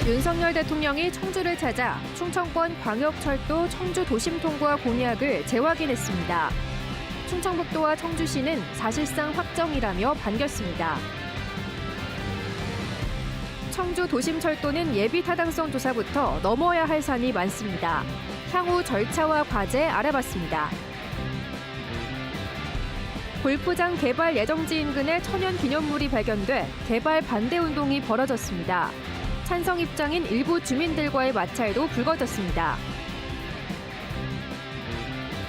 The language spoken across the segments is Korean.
윤석열 대통령이 청주를 찾아 충청권 광역철도 청주 도심 통과 공약을 재확인했습니다. 충청북도와 청주시는 사실상 확정이라며 반겼습니다. 청주 도심철도는 예비 타당성 조사부터 넘어야 할 산이 많습니다. 향후 절차와 과제 알아봤습니다. 골프장 개발 예정지 인근에 천연 기념물이 발견돼 개발 반대 운동이 벌어졌습니다. 찬성 입장인 일부 주민들과의 마찰도 불거졌습니다.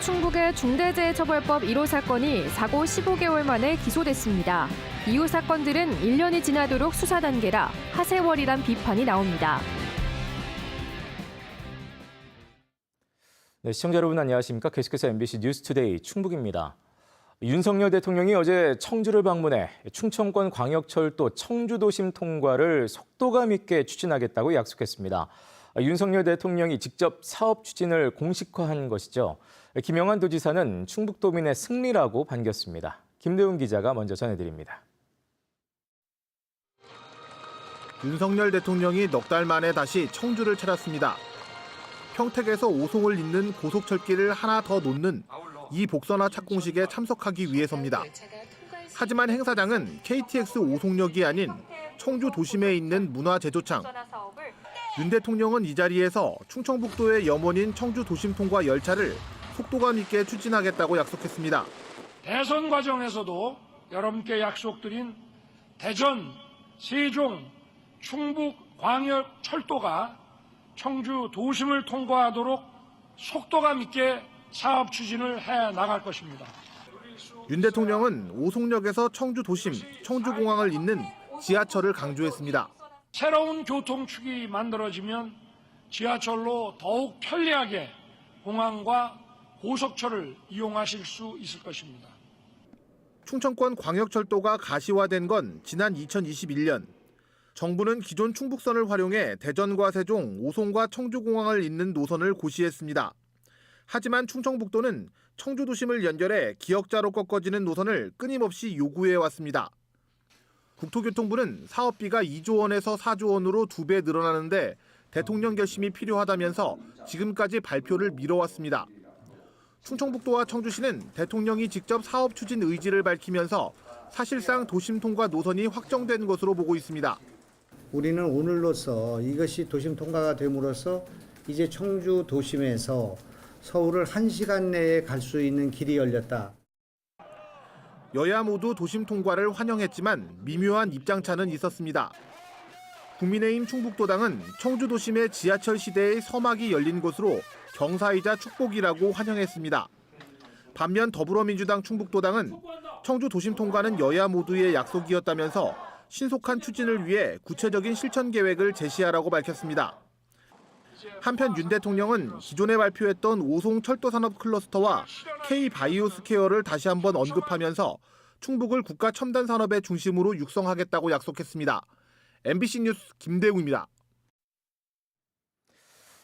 충북의 중대재해처벌법 1호 사건이 사고 15개월 만에 기소됐습니다. 이후 사건들은 1년이 지나도록 수사 단계라 하세월이란 비판이 나옵니다. 네, 시청자 여러분 안녕하십니까? 계속해서 MBC 뉴스투데이 충북입니다. 윤석열 대통령이 어제 청주를 방문해 충청권 광역철도 청주도심 통과를 속도감 있게 추진하겠다고 약속했습니다. 윤석열 대통령이 직접 사업 추진을 공식화한 것이죠. 김영환 도지사는 충북도민의 승리라고 반겼습니다. 김대훈 기자가 먼저 전해드립니다. 윤석열 대통령이 넉 달 만에 다시 청주를 찾았습니다. 평택에서 오송을 잇는 고속철길을 하나 더 놓는 이 복선화 착공식에 참석하기 위해서입니다. 하지만 행사장은 KTX 오송역이 아닌 청주 도심에 있는 문화제조창. 윤 대통령은 이 자리에서 충청북도의 염원인 청주 도심 통과 열차를 속도감 있게 추진하겠다고 약속했습니다. 대선 과정에서도 여러분께 약속드린 대전, 세종, 충북 광역철도가 청주 도심을 통과하도록 속도감 있게 사업 추진을 해 나갈 것입니다. 윤 대통령은 오송역에서 청주 도심, 청주공항을 잇는 지하철을 강조했습니다. 새로운 교통축이 만들어지면 지하철로 더욱 편리하게 공항과 고속철을 이용하실 수 있을 것입니다. 충청권 광역철도가 가시화된 건 지난 2021년. 정부는 기존 충북선을 활용해 대전과 세종, 오송과 청주공항을 잇는 노선을 고시했습니다. 하지만 충청북도는 청주도심을 연결해 기역자로 꺾어지는 노선을 끊임없이 요구해왔습니다. 국토교통부는 사업비가 2조 원에서 4조 원으로 2배 늘어나는데 대통령 결심이 필요하다면서 지금까지 발표를 미뤄왔습니다. 충청북도와 청주시는 대통령이 직접 사업 추진 의지를 밝히면서 사실상 도심 통과 노선이 확정된 것으로 보고 있습니다. 우리는 오늘로써 이것이 도심 통과가 됨으로써 이제 청주 도심에서 서울을 1시간 내에 갈 수 있는 길이 열렸다. 여야 모두 도심 통과를 환영했지만 미묘한 입장차는 있었습니다. 국민의힘 충북도당은 청주 도심의 지하철 시대의 서막이 열린 것으로 경사이자 축복이라고 환영했습니다. 반면 더불어민주당 충북도당은 청주 도심 통과는 여야 모두의 약속이었다면서 신속한 추진을 위해 구체적인 실천 계획을 제시하라고 밝혔습니다. 한편 윤 대통령은 기존에 발표했던 오송 철도산업 클러스터와 K-바이오스퀘어를 다시 한번 언급하면서 충북을 국가 첨단 산업의 중심으로 육성하겠다고 약속했습니다. MBC 뉴스 김대웅입니다.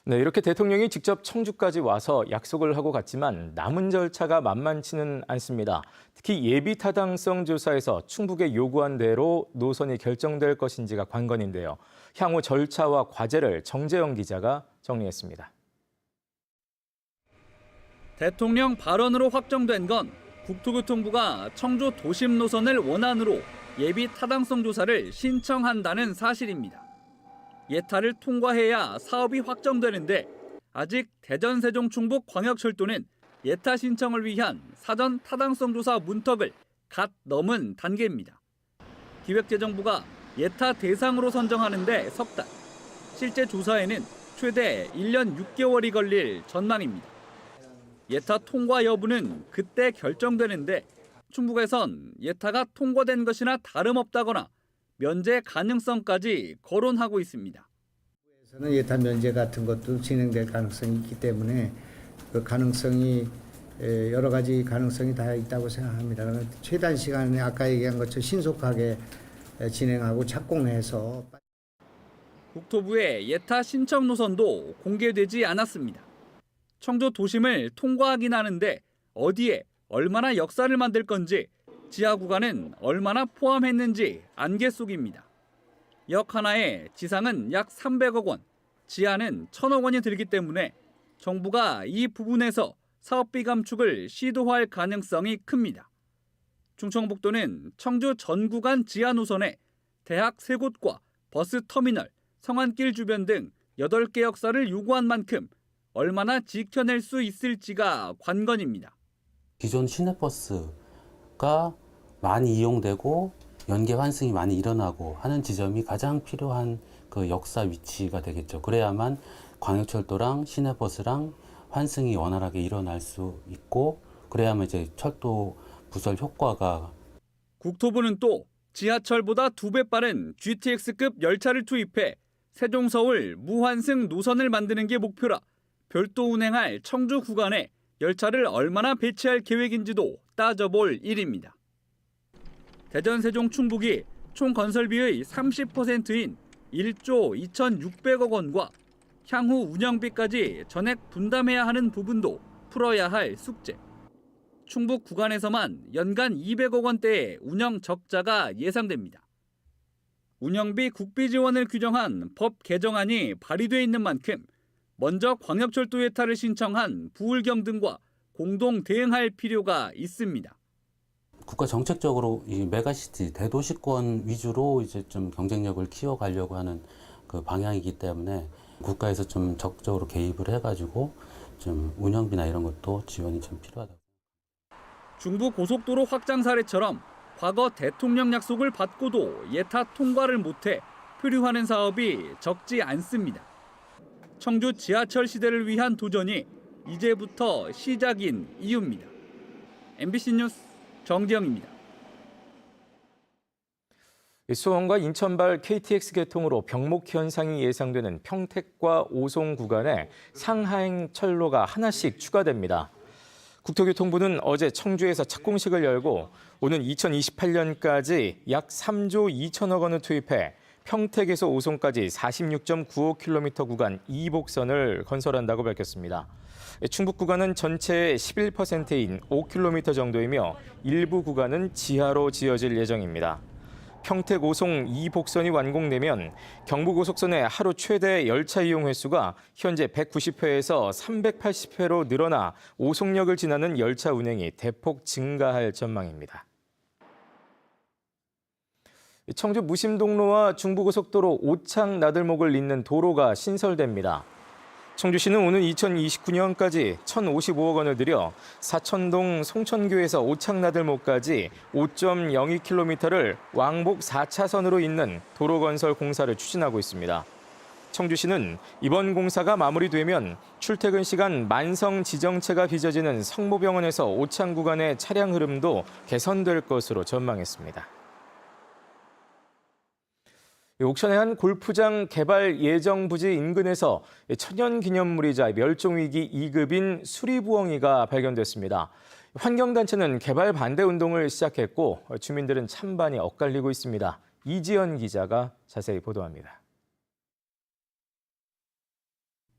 네, 이렇게 대통령이 직접 청주까지 와서 약속을 하고 갔지만 남은 절차가 만만치는 않습니다. 특히 예비 타당성 조사에서 충북에 요구한 대로 노선이 결정될 것인지가 관건인데요. 향후 절차와 과제를 정재영 기자가 정리했습니다. 대통령 발언으로 확정된 건 국토교통부가 청주 도심 노선을 원안으로 예비 타당성 조사를 신청한다는 사실입니다. 예타를 통과해야 사업이 확정되는데 아직 대전, 세종, 충북 광역철도는 예타 신청을 위한 사전 타당성 조사 문턱을 갓 넘은 단계입니다. 기획재정부가 예타 대상으로 선정하는데 석 달, 실제 조사에는 최대 1년 6개월이 걸릴 전망입니다. 예타 통과 여부는 그때 결정되는데 충북에선 예타가 통과된 것이나 다름없다거나 면제 가능성까지 거론하고 있습니다. 예타 면제 같은 것도 진행될 가능성이 있기 때문에 그 가능성이 여러 가지 가능성이 다 있다고 생각합니다. 그러나 최단 시간에 아까 얘기한 것처럼 신속하게 진행하고 착공해서. 국토부의 예타 신청 노선도 공개되지 않았습니다. 청주 도심을 통과하긴 하는데 어디에 얼마나 역사를 만들 건지 지하 구간은 얼마나 포함했는지 안개 속입니다. 역 하나에 지상은 약 300억 원, 지하는 1,000억 원이 들기 때문에 정부가 이 부분에서 사업비 감축을 시도할 가능성이 큽니다. 충청북도는 청주 전 구간 지하 노선에 대학 3곳과 버스 터미널, 성안길 주변 등 8개 역사를 요구한 만큼 얼마나 지켜낼 수 있을지가 관건입니다. 기존 시내버스가 많이 이용되고 연계 환승이 많이 일어나고 하는 지점이 가장 필요한 그 역사 위치가 되겠죠. 그래야만 광역철도랑 시내버스랑 환승이 원활하게 일어날 수 있고 그래야만 이제 철도 부설 효과가. 국토부는 또 지하철보다 2배 빠른 GTX급 열차를 투입해 세종 서울 무환승 노선을 만드는 게 목표라 별도 운행할 청주 구간에 열차를 얼마나 배치할 계획인지도 따져볼 일입니다. 대전 세종 충북이 총 건설비의 30%인 1조 2,600억 원과 향후 운영비까지 전액 분담해야 하는 부분도 풀어야 할 숙제. 충북 구간에서만 연간 200억 원대의 운영 적자가 예상됩니다. 운영비 국비 지원을 규정한 법 개정안이 발의돼 있는 만큼 먼저 광역철도 예타를 신청한 부울경 등과 공동 대응할 필요가 있습니다. 국가 정책적으로 이 메가시티 대도시권 위주로 이제 좀 경쟁력을 키워가려고 하는 그 방향이기 때문에 국가에서 좀 적극적으로 개입을 해가지고 좀 운영비나 이런 것도 지원이 좀 필요하다. 중부 고속도로 확장 사례처럼 과거 대통령 약속을 받고도 예타 통과를 못해 표류하는 사업이 적지 않습니다. 청주 지하철 시대를 위한 도전이 이제부터 시작인 이유입니다. MBC 뉴스 정지영입니다. 수원과 인천발 KTX 개통으로 병목 현상이 예상되는 평택과 오송 구간에 상하행 철로가 하나씩 추가됩니다. 국토교통부는 어제 청주에서 착공식을 열고 오는 2028년까지 약 3조 2천억 원을 투입해 평택에서 오송까지 46.95km 구간 2복선을 건설한다고 밝혔습니다. 충북 구간은 전체의 11%인 5km 정도이며 일부 구간은 지하로 지어질 예정입니다. 평택 오송 2복선이 완공되면 경부고속선의 하루 최대 열차 이용 횟수가 현재 190회에서 380회로 늘어나 오송역을 지나는 열차 운행이 대폭 증가할 전망입니다. 청주 무심동로와 중부고속도로 오창 나들목을 잇는 도로가 신설됩니다. 청주시는 오는 2029년까지 1,055억 원을 들여 사천동 송천교에서 오창나들목까지 5.02km를 왕복 4차선으로 잇는 도로 건설 공사를 추진하고 있습니다. 청주시는 이번 공사가 마무리되면 출퇴근 시간 만성 지정체가 빚어지는 성모병원에서 오창 구간의 차량 흐름도 개선될 것으로 전망했습니다. 옥천의 한 골프장 개발 예정 부지 인근에서 천연기념물이자 멸종위기 2급인 수리부엉이가 발견됐습니다. 환경단체는 개발 반대 운동을 시작했고 주민들은 찬반이 엇갈리고 있습니다. 이지연 기자가 자세히 보도합니다.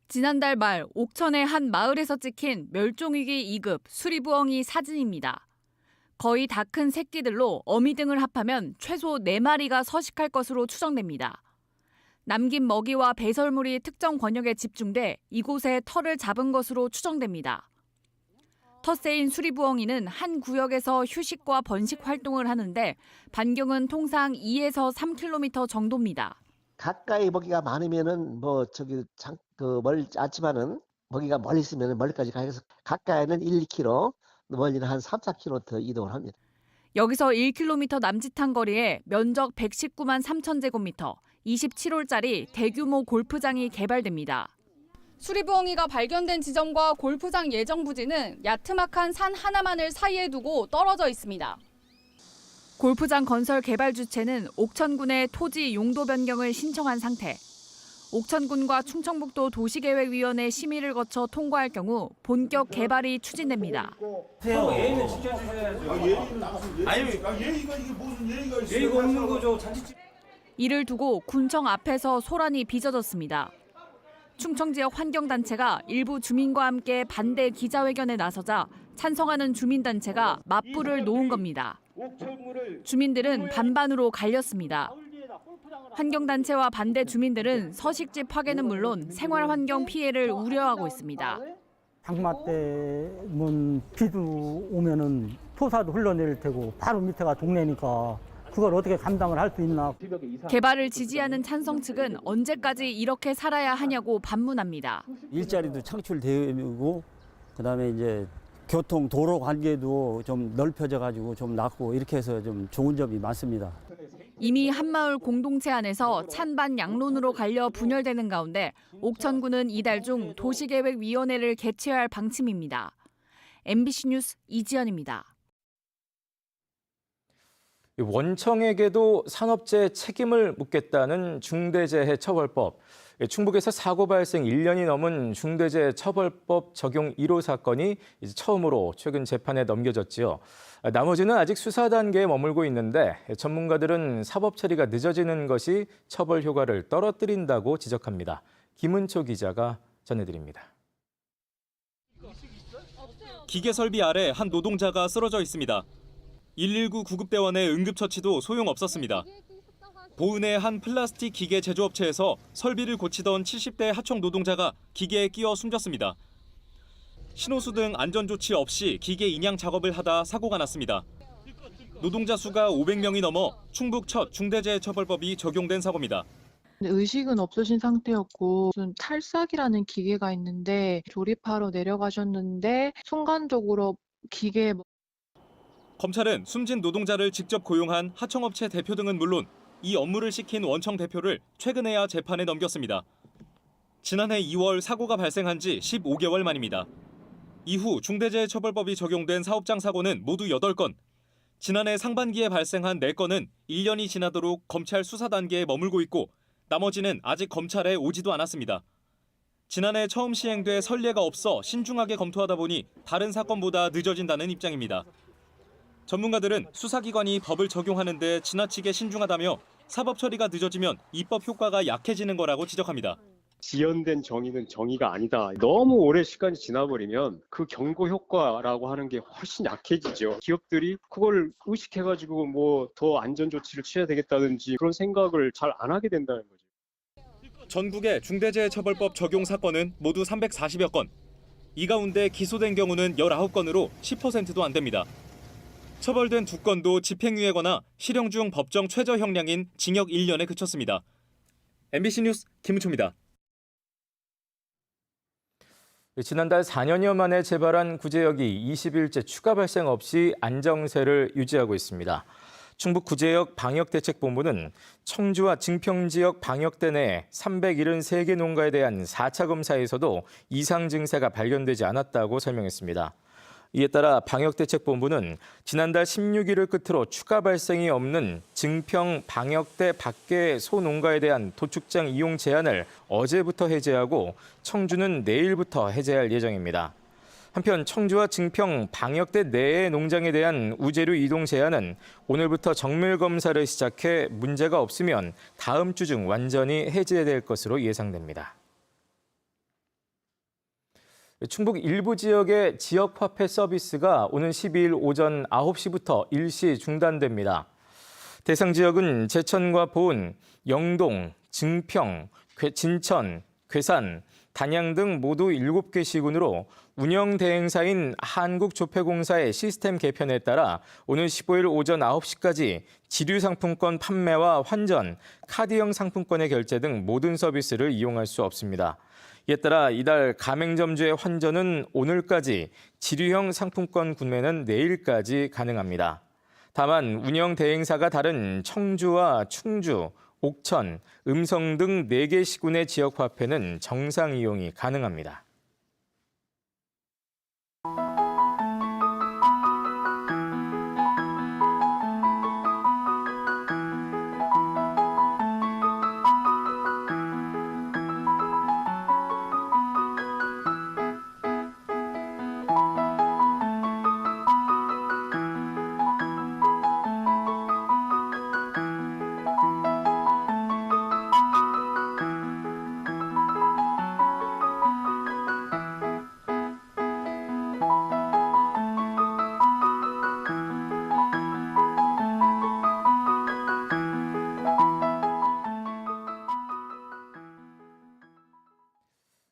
지난달 말 옥천의 한 마을에서 찍힌 멸종위기 2급 수리부엉이 사진입니다. 거의 다 큰 새끼들로 어미 등을 합하면 최소 4마리가 서식할 것으로 추정됩니다. 남긴 먹이와 배설물이 특정 권역에 집중돼 이곳에 털을 잡은 것으로 추정됩니다. 텃새인 수리부엉이는 한 구역에서 휴식과 번식 활동을 하는데 반경은 통상 2에서 3km 정도입니다. 가까이 먹이가 많으면은 멀지 않지만은 먹이가 멀리 있으면 멀리까지 가서 가까이는 1, 2km, 멀리는 한 3, 4km 더 이동을 합니다. 여기서 1km 남짓한 거리에 면적 119만 3천 제곱미터, 27홀짜리 대규모 골프장이 개발됩니다. 수리부엉이가 발견된 지점과 골프장 예정 부지는 야트막한 산 하나만을 사이에 두고 떨어져 있습니다. 골프장 건설 개발 주체는 옥천군의 토지 용도 변경을 신청한 상태. 옥천군과 충청북도 도시계획위원회 심의를 거쳐 통과할 경우 본격 개발이 추진됩니다. 예의는 지켜주셔야죠. 예의가 이게 무슨 예의가 있어요? 예의가 없는 거죠. 이를 두고 군청 앞에서 소란이 빚어졌습니다. 충청 지역 환경단체가 일부 주민과 함께 반대 기자회견에 나서자 찬성하는 주민단체가 맞불을 놓은 겁니다. 주민들은 반반으로 갈렸습니다. 환경단체와 반대 주민들은 서식지 파괴는 물론 생활 환경 피해를 우려하고 있습니다. 장마 때면 비도 오면은 토사도 흘러내릴 테고 바로 밑에가 동네니까 그걸 어떻게 감당을 할 수 있나. 개발을 지지하는 찬성 측은 언제까지 이렇게 살아야 하냐고 반문합니다. 일자리도 창출되고 그다음에 이제 교통 도로 관계도 좀 넓혀져 가지고 좀 낫고 이렇게 해서 좀 좋은 점이 많습니다. 이미 한마을 공동체 안에서 찬반 양론으로 갈려 분열되는 가운데 옥천군은 이달 중 도시계획위원회를 개최할 방침입니다. MBC 뉴스 이지연입니다. 원청에게도 산업재해 책임을 묻겠다는 중대재해처벌법. 충북에서 사고 발생 1년이 넘은 중대재해처벌법 적용 1호 사건이 이제 처음으로 최근 재판에 넘겨졌지요. 나머지는 아직 수사 단계에 머물고 있는데 전문가들은 사법 처리가 늦어지는 것이 처벌 효과를 떨어뜨린다고 지적합니다. 김은초 기자가 전해드립니다. 기계 설비 아래 한 노동자가 쓰러져 있습니다. 119 구급대원의 응급처치도 소용없었습니다. 보은의 한 플라스틱 기계 제조업체에서 설비를 고치던 70대 하청 노동자가 기계에 끼어 숨졌습니다. 신호수 등 안전조치 없이 기계 인양 작업을 하다 사고가 났습니다. 노동자 수가 500명이 넘어 충북 첫 중대재해처벌법이 적용된 사고입니다. 의식은 없으신 상태였고 무슨 탈삭이라는 기계가 있는데 조립하러 내려가셨는데 순간적으로 기계에 검찰은 숨진 노동자를 직접 고용한 하청업체 대표 등은 물론 이 업무를 시킨 원청 대표를 최근에야 재판에 넘겼습니다. 지난해 2월 사고가 발생한 지 15개월 만입니다. 이후 중대재해처벌법이 적용된 사업장 사고는 모두 8건. 지난해 상반기에 발생한 4건은 1년이 지나도록 검찰 수사 단계에 머물고 있고 나머지는 아직 검찰에 오지도 않았습니다. 지난해 처음 시행돼 선례가 없어 신중하게 검토하다 보니 다른 사건보다 늦어진다는 입장입니다. 전문가들은 수사기관이 법을 적용하는 데 지나치게 신중하다며 사법 처리가 늦어지면 입법 효과가 약해지는 거라고 지적합니다. 지연된 정의는 정의가 아니다. 너무 오래 시간이 지나버리면 그 경고 효과라고 하는 게 훨씬 약해지죠. 기업들이 그걸 의식해가지고 뭐 더 안전 조치를 취해야 되겠다든지 그런 생각을 잘 안 하게 된다는 거죠. 전국의 중대재해처벌법 적용 사건은 모두 340여 건. 이 가운데 기소된 경우는 19건으로 10%도 안 됩니다. 처벌된 2건도 집행유예거나 실형 중 법정 최저 형량인 징역 1년에 그쳤습니다. MBC 뉴스 김은초입니다. 지난달 4년여 만에 재발한 구제역이 20일째 추가 발생 없이 안정세를 유지하고 있습니다. 충북 구제역 방역대책본부는 청주와 증평 지역 방역대 내 373개 농가에 대한 4차 검사에서도 이상 증세가 발견되지 않았다고 설명했습니다. 이에 따라 방역대책본부는 지난달 16일을 끝으로 추가 발생이 없는 증평 방역대 밖의 소농가에 대한 도축장 이용 제한을 어제부터 해제하고 청주는 내일부터 해제할 예정입니다. 한편 청주와 증평 방역대 내의 농장에 대한 우제류 이동 제한은 오늘부터 정밀 검사를 시작해 문제가 없으면 다음 주 중 완전히 해제될 것으로 예상됩니다. 충북 일부 지역의 지역화폐 서비스가 오는 12일 오전 9시부터 일시 중단됩니다. 대상 지역은 제천과 보은, 영동, 증평, 진천, 괴산, 단양 등 모두 7개 시군으로 운영 대행사인 한국조폐공사의 시스템 개편에 따라 오는 15일 오전 9시까지 지류상품권 판매와 환전, 카드형 상품권의 결제 등 모든 서비스를 이용할 수 없습니다. 이에 따라 이달 가맹점주의 환전은 오늘까지, 지류형 상품권 구매는 내일까지 가능합니다. 다만 운영 대행사가 다른 청주와 충주, 옥천, 음성 등 4개 시군의 지역화폐는 정상 이용이 가능합니다.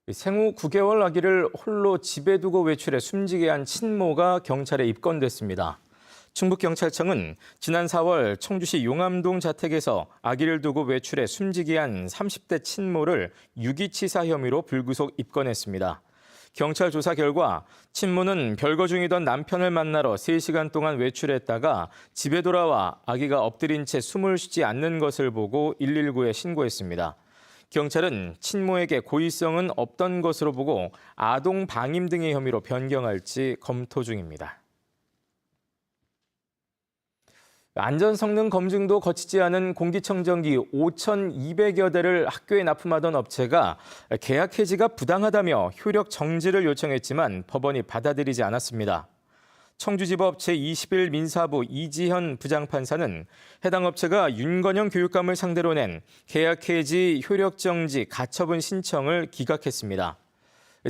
생후 9개월 아기를 홀로 집에 두고 외출해 숨지게 한 친모가 경찰에 입건됐습니다. 충북경찰청은 지난 4월 청주시 용암동 자택에서 아기를 두고 외출해 숨지게 한 30대 친모를 유기치사 혐의로 불구속 입건했습니다. 경찰 조사 결과 친모는 별거 중이던 남편을 만나러 3시간 동안 외출했다가 집에 돌아와 아기가 엎드린 채 숨을 쉬지 않는 것을 보고 119에 신고했습니다. 경찰은 친모에게 고의성은 없던 것으로 보고 아동 방임 등의 혐의로 변경할지 검토 중입니다. 안전성능 검증도 거치지 않은 공기청정기 5,200여 대를 학교에 납품하던 업체가 계약 해지가 부당하다며 효력 정지를 요청했지만 법원이 받아들이지 않았습니다. 청주지법 제21 민사부 이지현 부장판사는 해당 업체가 윤건영 교육감을 상대로 낸 계약 해지 효력 정지 가처분 신청을 기각했습니다.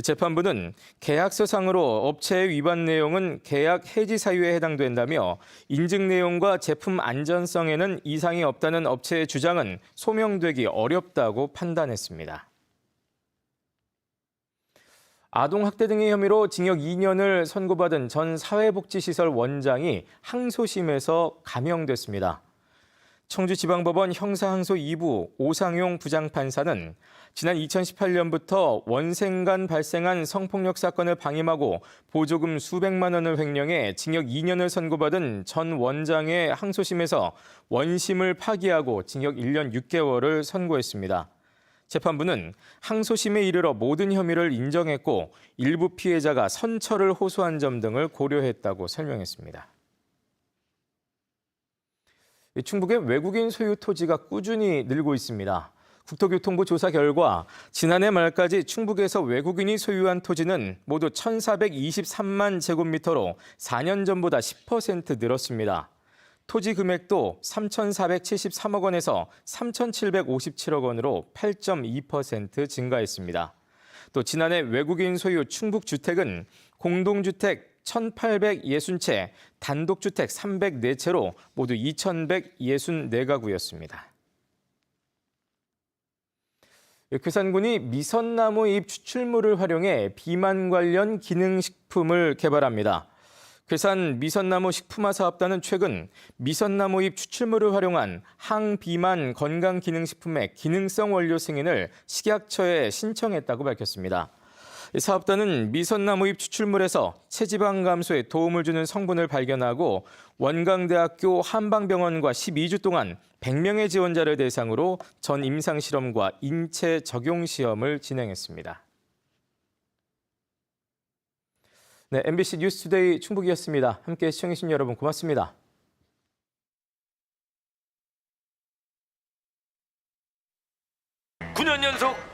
재판부는 계약서상으로 업체의 위반 내용은 계약 해지 사유에 해당된다며 인증 내용과 제품 안전성에는 이상이 없다는 업체의 주장은 소명되기 어렵다고 판단했습니다. 아동학대 등의 혐의로 징역 2년을 선고받은 전 사회복지시설 원장이 항소심에서 감형됐습니다. 청주지방법원 형사항소 2부 오상용 부장판사는 지난 2018년부터 원생간 발생한 성폭력 사건을 방임하고 보조금 수백만 원을 횡령해 징역 2년을 선고받은 전 원장의 항소심에서 원심을 파기하고 징역 1년 6개월을 선고했습니다. 재판부는 항소심에 이르러 모든 혐의를 인정했고 일부 피해자가 선처를 호소한 점 등을 고려했다고 설명했습니다. 충북의 외국인 소유 토지가 꾸준히 늘고 있습니다. 국토교통부 조사 결과 지난해 말까지 충북에서 외국인이 소유한 토지는 모두 1,423만 제곱미터로 4년 전보다 10% 늘었습니다. 토지 금액도 3,473억 원에서 3,757억 원으로 8.2% 증가했습니다. 또 지난해 외국인 소유 충북주택은 공동주택 1,860채, 단독주택 304채로 모두 2,164가구였습니다. 괴산군이 미선나무 잎 추출물을 활용해 비만 관련 기능식품을 개발합니다. 괴산 미선나무 식품화 사업단은 최근 미선나무 잎 추출물을 활용한 항비만 건강기능식품의 기능성 원료 승인을 식약처에 신청했다고 밝혔습니다. 사업단은 미선나무 잎 추출물에서 체지방 감소에 도움을 주는 성분을 발견하고 원광대학교 한방병원과 12주 동안 100명의 지원자를 대상으로 전 임상실험과 인체 적용 시험을 진행했습니다. 네, MBC 뉴스투데이 충북이었습니다. 함께 시청해주신 여러분 고맙습니다. 9년 연속